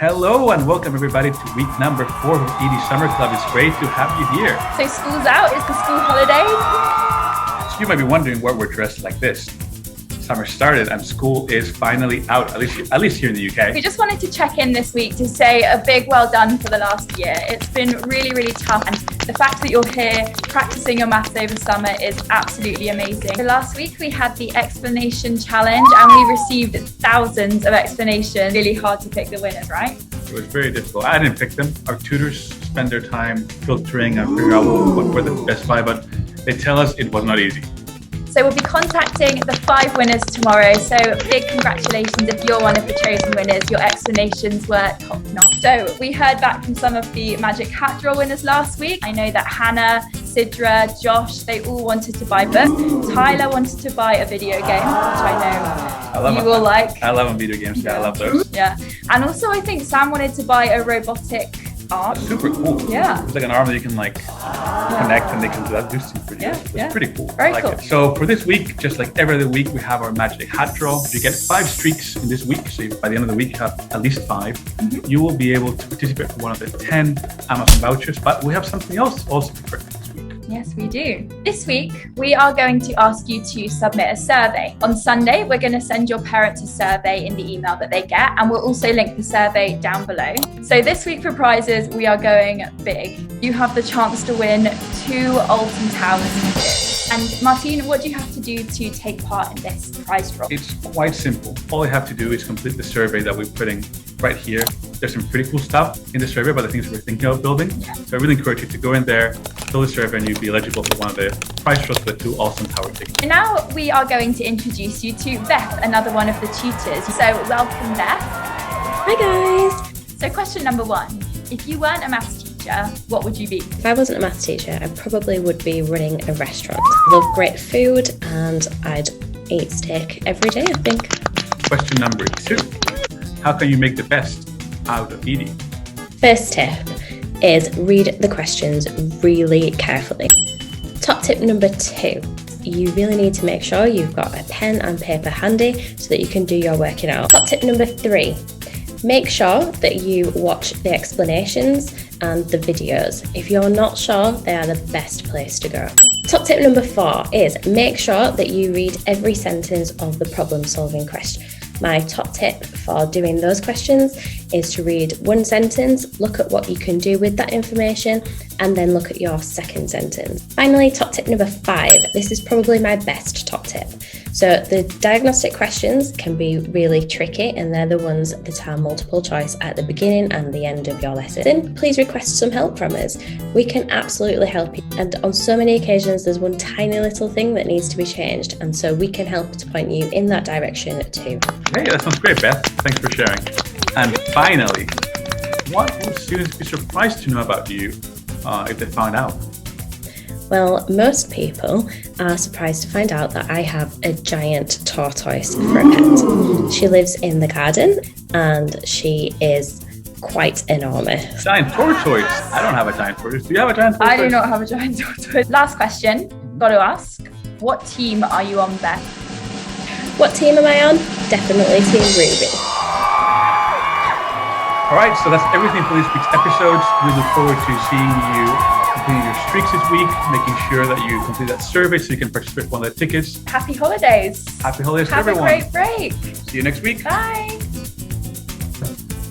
Hello and welcome everybody to week number 4 of Eedi Summer Club. It's great to have you here. So school's out, it's the school holidays. So you might be wondering why we're dressed like this. Summer started and school is finally out, at least here in the UK. We just wanted to check in this week to say a big well done for the last year. It's been really, really tough, and the fact that you're here practicing your maths over summer is absolutely amazing. So last week we had the explanation challenge and we received thousands of explanations. Really hard to pick the winners, right? It was very difficult. I didn't pick them. Our tutors spend their time filtering and figuring out what were the best 5, but they tell us it was not easy. So we'll be contacting the 5 winners tomorrow. So big congratulations if you're one of the chosen winners. Your explanations were top notch. So we heard back from some of the Magic Hat Draw winners last week. I know that Hannah, Sidra, Josh, they all wanted to buy books. Tyler wanted to buy a video game, which I know you will like. I love video games. Yeah, I love those. Yeah. And also I think Sam wanted to buy a robotic arm. That's super cool. Yeah. It's like an arm that you can connect and they can do that. It's pretty cool. Very cool. It. So for this week, just like every other week, we have our Magic Hat Draw. If you get 5 streaks in this week, so by the end of the week you have at least 5, you will be able to participate for one of the 10 Amazon vouchers. But we have something else also prepared for this week. Yes, we do. This week, we are going to ask you to submit a survey. On Sunday, we're going to send your parents a survey in the email that they get, and we'll also link the survey down below. So this week for prizes, we are going big. You have the chance to win 2 Alton Towers tickets. And Martin, what do you have to do to take part in this prize draw? It's quite simple. All you have to do is complete the survey that we're putting right here. There's some pretty cool stuff in the survey about the things we're thinking of building. So I really encourage you to go in there, fill the survey, and you'll be eligible for one of the prize draws for the 2 Alton Tower tickets. And now we are going to introduce you to Beth, another one of the tutors. So welcome, Beth. Hi guys. So question number 1, if you weren't a maths teacher, what would you be? If I wasn't a maths teacher, I probably would be running a restaurant. I love great food and I'd eat steak every day, I think. Question number 2, how can you make the best out of Eedi? First tip is read the questions really carefully. Top tip number 2, you really need to make sure you've got a pen and paper handy so that you can do your working out. Top tip number 3, make sure that you watch the explanations and the videos. If you're not sure, they are the best place to go. Top tip number 4 is make sure that you read every sentence of the problem solving question. My top tip for doing those questions is to read one sentence, look at what you can do with that information, and then look at your second sentence. Finally, top tip number 5. This is probably my best top tip. So the diagnostic questions can be really tricky, and they're the ones that are multiple choice at the beginning and the end of your lesson. Then please request some help from us. We can absolutely help you. And on so many occasions, there's one tiny little thing that needs to be changed, and so we can help to point you in that direction too. Hey, that sounds great, Beth. Thanks for sharing. And finally, what would students be surprised to know about you if they found out? Well, most people are surprised to find out that I have a giant tortoise for a pet. She lives in the garden and she is quite enormous. Giant tortoise? I don't have a giant tortoise. Do you have a giant tortoise? I do not have a giant tortoise. Last question, got to ask, what team are you on, Beth? What team am I on? Definitely Team Ruby. All right, so that's everything for this week's episodes. We look forward to seeing you completing your streaks this week, making sure that you complete that survey so you can participate in one of the tickets. Happy holidays. Happy holidays to Have everyone. a great break. See you next week. Bye.